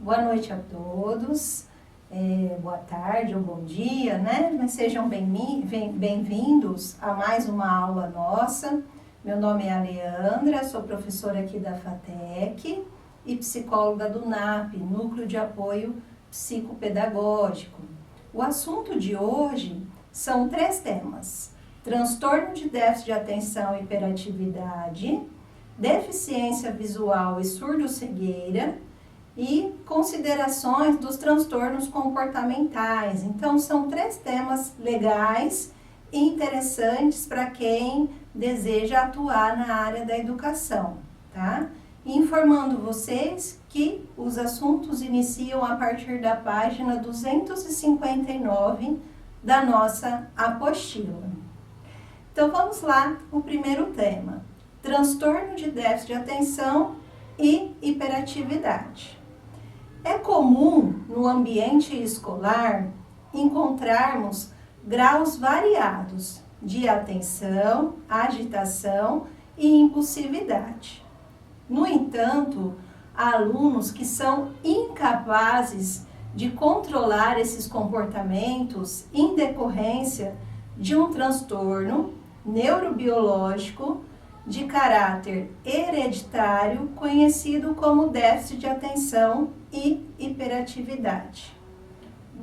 Boa noite a todos, boa tarde ou bom dia, né? Mas sejam bem-vindos a mais uma aula nossa. Meu nome é Aleandra, sou professora aqui da FATEC e psicóloga do NAP, Núcleo de Apoio Psicopedagógico. O assunto de hoje são 3 temas: transtorno de déficit de atenção e hiperatividade, deficiência visual e surdo-cegueira, e considerações dos transtornos comportamentais. Então, são 3 temas legais e interessantes para quem deseja atuar na área da educação, tá? Informando vocês que os assuntos iniciam a partir da página 259 da nossa apostila. Então, vamos lá, o primeiro tema: transtorno de déficit de atenção e hiperatividade. É comum no ambiente escolar encontrarmos graus variados de atenção, agitação e impulsividade. No entanto, há alunos que são incapazes de controlar esses comportamentos em decorrência de um transtorno neurobiológico de caráter hereditário, conhecido como déficit de atenção e hiperatividade.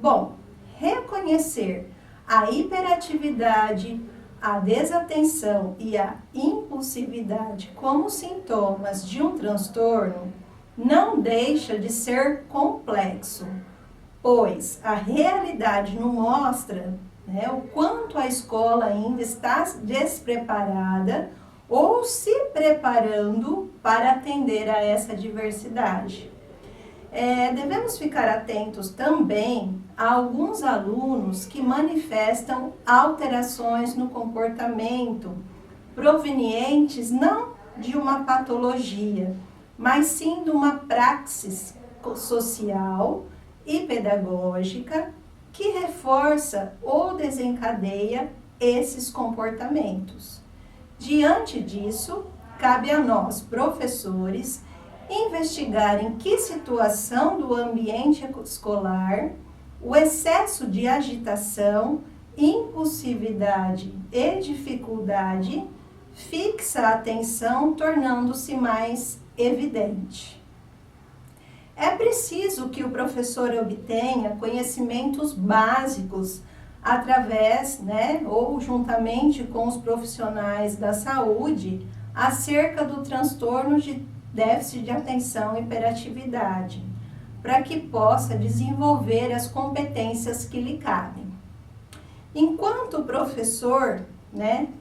Bom, reconhecer a hiperatividade, a desatenção e a impulsividade como sintomas de um transtorno não deixa de ser complexo, pois a realidade nos mostra, o quanto a escola ainda está despreparada ou se preparando para atender a essa diversidade. Devemos ficar atentos também a alguns alunos que manifestam alterações no comportamento provenientes não de uma patologia, mas sim de uma praxis social e pedagógica que reforça ou desencadeia esses comportamentos. Diante disso, cabe a nós, professores, investigar em que situação do ambiente escolar o excesso de agitação, impulsividade e dificuldade fixa a atenção, tornando-se mais evidente. É preciso que o professor obtenha conhecimentos básicos através, ou juntamente com os profissionais da saúde, acerca do transtorno de déficit de atenção e hiperatividade, para que possa desenvolver as competências que lhe cabem. Enquanto professor,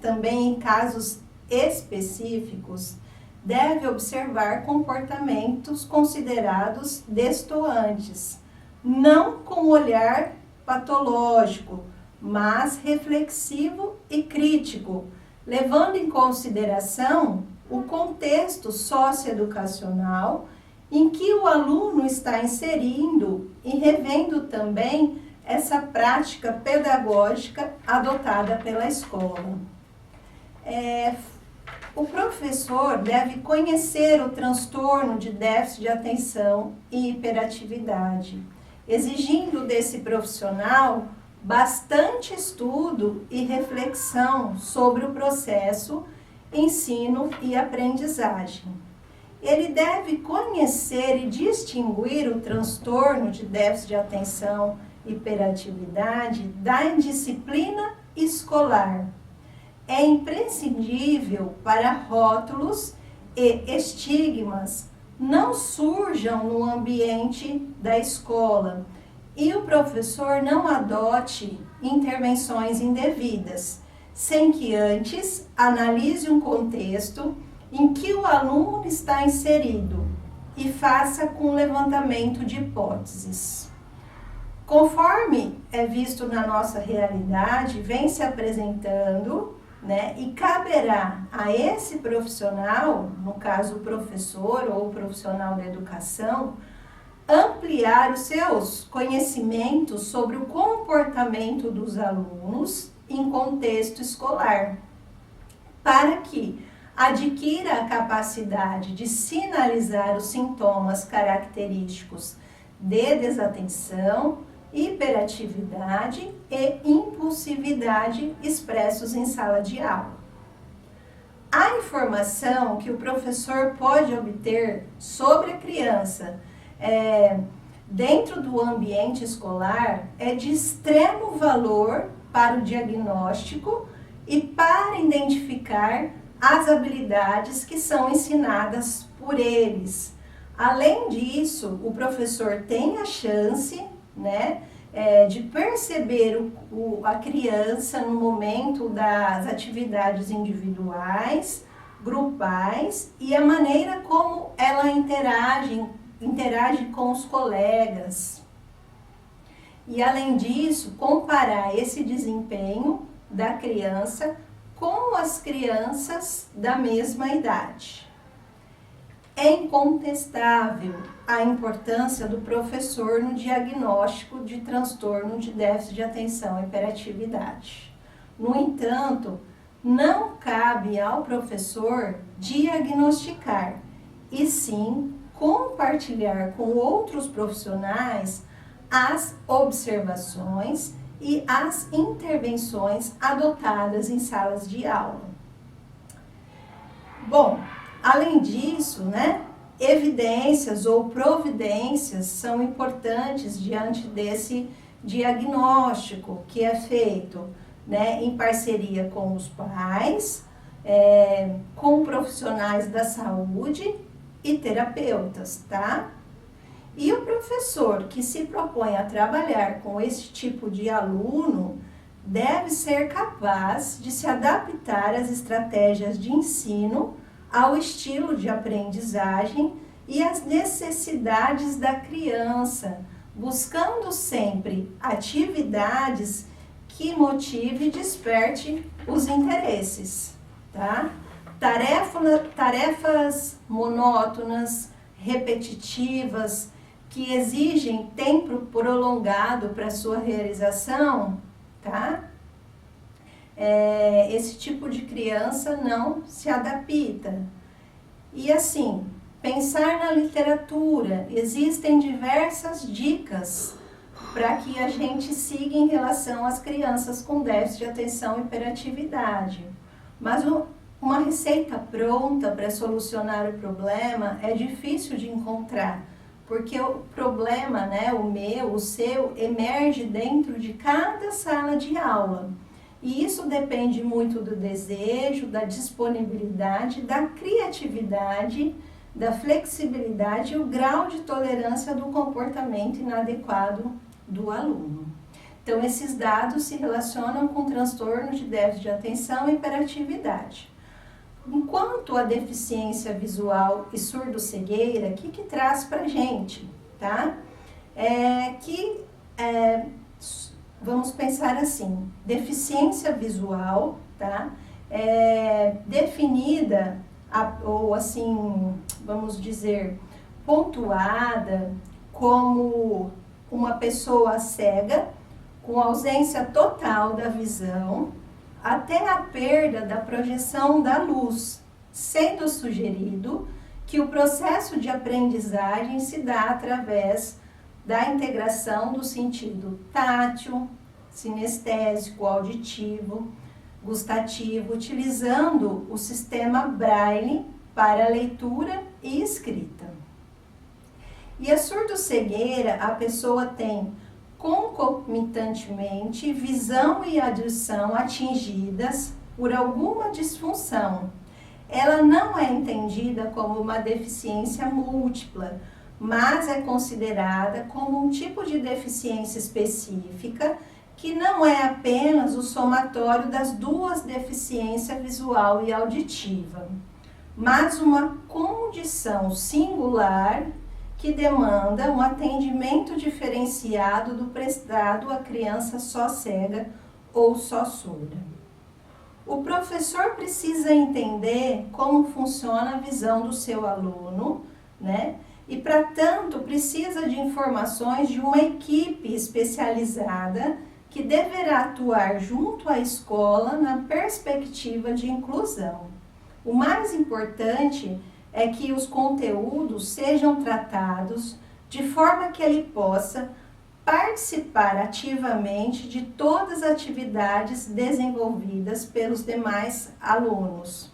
também em casos específicos, deve observar comportamentos considerados destoantes, não com olhar patológico, mas reflexivo e crítico, levando em consideração o contexto socioeducacional em que o aluno está inserindo e revendo também essa prática pedagógica adotada pela escola. O professor deve conhecer o transtorno de déficit de atenção e hiperatividade, exigindo desse profissional bastante estudo e reflexão sobre o processo, ensino e aprendizagem. Ele deve conhecer e distinguir o transtorno de déficit de atenção e hiperatividade da indisciplina escolar. É imprescindível para rótulos e estigmas não surjam no ambiente da escola e o professor não adote intervenções indevidas, sem que antes analise um contexto em que o aluno está inserido e faça com levantamento de hipóteses. Conforme é visto na nossa realidade, vem se apresentando, né, e caberá a esse profissional, no caso o professor ou o profissional da educação, ampliar os seus conhecimentos sobre o comportamento dos alunos em contexto escolar, para que adquira a capacidade de sinalizar os sintomas característicos de desatenção, hiperatividade e impulsividade expressos em sala de aula. A informação que o professor pode obter sobre a criança dentro do ambiente escolar é de extremo valor para o diagnóstico e para identificar as habilidades que são ensinadas por eles. Além disso, o professor tem a chance, né, de perceber a criança no momento das atividades individuais, grupais e a maneira como ela interage com os colegas. E além disso, comparar esse desempenho da criança com as crianças da mesma idade. É incontestável a importância do professor no diagnóstico de transtorno de déficit de atenção e hiperatividade. No entanto, não cabe ao professor diagnosticar, e sim compartilhar com outros profissionais as observações e as intervenções adotadas em salas de aula. Bom, além disso, né, evidências ou providências são importantes diante desse diagnóstico que é feito, né, em parceria com os pais, com profissionais da saúde e terapeutas, tá? E o professor que se propõe a trabalhar com esse tipo de aluno deve ser capaz de se adaptar às estratégias de ensino, ao estilo de aprendizagem e às necessidades da criança, buscando sempre atividades que motive e desperte os interesses, tá? Tarefas monótonas, repetitivas, que exigem tempo prolongado para sua realização, tá? Esse tipo de criança não se adapta. E assim, pensar na literatura, existem diversas dicas para que a gente siga em relação às crianças com déficit de atenção e hiperatividade. Mas uma receita pronta para solucionar o problema é difícil de encontrar, porque o problema, né, o meu, o seu, emerge dentro de cada sala de aula. E isso depende muito do desejo, da disponibilidade, da criatividade, da flexibilidade e o grau de tolerância do comportamento inadequado do aluno. Então, esses dados se relacionam com transtorno de déficit de atenção e hiperatividade. Enquanto a deficiência visual e surdo-cegueira, o que traz para a gente, tá? Vamos pensar assim, deficiência visual, tá? Definida, ou assim, vamos dizer, pontuada como uma pessoa cega, com ausência total da visão, até a perda da projeção da luz, sendo sugerido que o processo de aprendizagem se dá através da integração do sentido tátil, sinestésico, auditivo, gustativo, utilizando o sistema Braille para leitura e escrita. E a surdo-cegueira, a pessoa tem concomitantemente visão e audição atingidas por alguma disfunção. Ela não é entendida como uma deficiência múltipla, mas é considerada como um tipo de deficiência específica que não é apenas o somatório das duas deficiências visual e auditiva, mas uma condição singular que demanda um atendimento diferenciado do prestado à criança só cega ou só surda. O professor precisa entender como funciona a visão do seu aluno, né? E, para tanto, precisa de informações de uma equipe especializada que deverá atuar junto à escola na perspectiva de inclusão. O mais importante é que os conteúdos sejam tratados de forma que ele possa participar ativamente de todas as atividades desenvolvidas pelos demais alunos.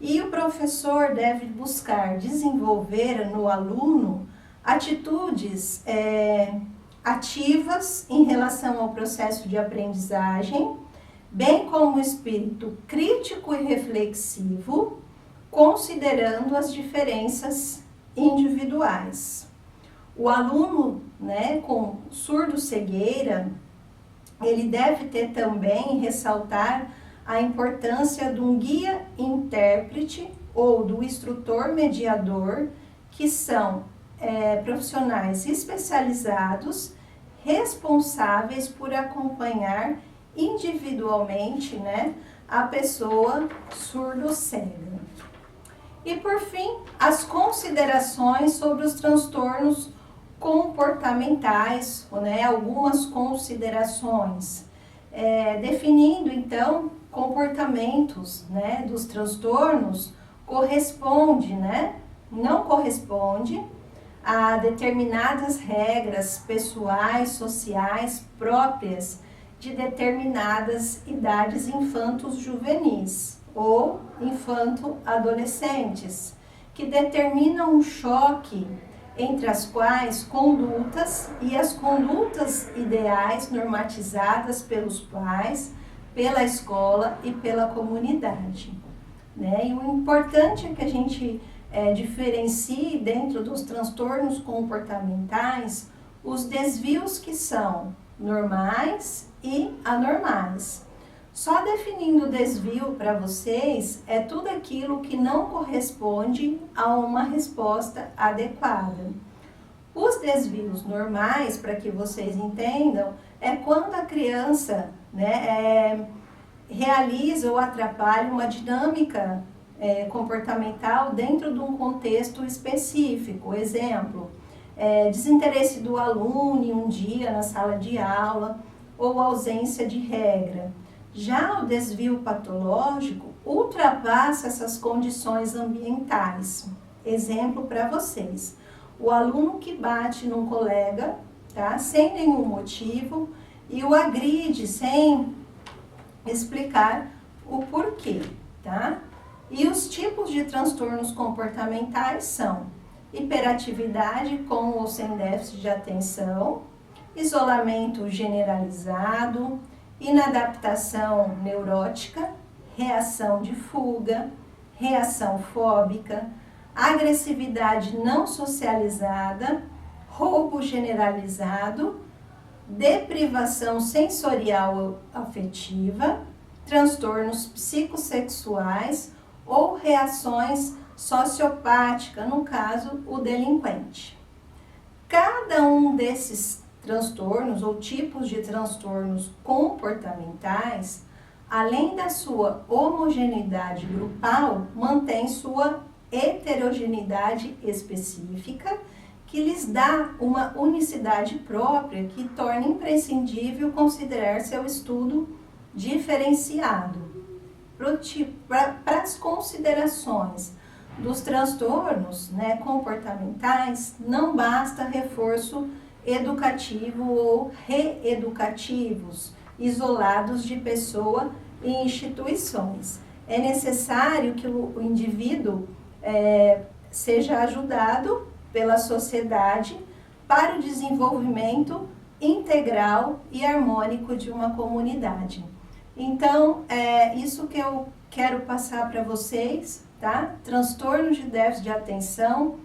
E o professor deve buscar desenvolver no aluno atitudes ativas em relação ao processo de aprendizagem, bem como o espírito crítico e reflexivo, considerando as diferenças individuais. O aluno, né, com surdo-cegueira, ele deve ter também ressaltar a importância de um guia intérprete ou do instrutor mediador, que são profissionais especializados, responsáveis por acompanhar individualmente, né, a pessoa surdo-cega. E, por fim, as considerações sobre os transtornos comportamentais, né, algumas considerações, definindo, então, comportamentos, né, dos transtornos, não corresponde a determinadas regras pessoais, sociais, próprias de determinadas idades infantos-juvenis ou infanto-adolescentes, que determinam um choque entre as quais condutas e as condutas ideais normatizadas pelos pais, pela escola e pela comunidade, né? E o importante é que a gente diferencie dentro dos transtornos comportamentais os desvios que são normais e anormais. Só definindo o desvio para vocês é tudo aquilo que não corresponde a uma resposta adequada. Os desvios normais, para que vocês entendam, é quando a criança, né, realiza ou atrapalha uma dinâmica comportamental dentro de um contexto específico. Exemplo, desinteresse do aluno em um dia na sala de aula ou ausência de regra. Já o desvio patológico ultrapassa essas condições ambientais. Exemplo para vocês: o aluno que bate num colega, tá, sem nenhum motivo e o agride sem explicar o porquê, tá? E os tipos de transtornos comportamentais são hiperatividade com ou sem déficit de atenção, isolamento generalizado, inadaptação neurótica, reação de fuga, reação fóbica, agressividade não socializada, roubo generalizado, deprivação sensorial afetiva, transtornos psicossexuais ou reações sociopáticas, no caso, o delinquente. Cada um desses transtornos ou tipos de transtornos comportamentais, além da sua homogeneidade grupal, mantém sua heterogeneidade específica, que lhes dá uma unicidade própria que torna imprescindível considerar seu estudo diferenciado. Para as considerações dos transtornos, né, comportamentais, não basta reforço educativo ou reeducativos, isolados de pessoa e instituições. É necessário que o indivíduo seja ajudado pela sociedade para o desenvolvimento integral e harmônico de uma comunidade. Então, é isso que eu quero passar para vocês, tá? Transtorno de déficit de atenção,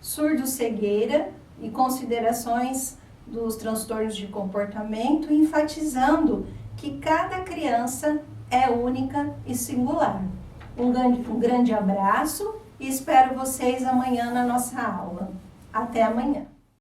surdo-cegueira e considerações dos transtornos de comportamento, enfatizando que cada criança é única e singular. Um grande abraço e espero vocês amanhã na nossa aula. Até amanhã!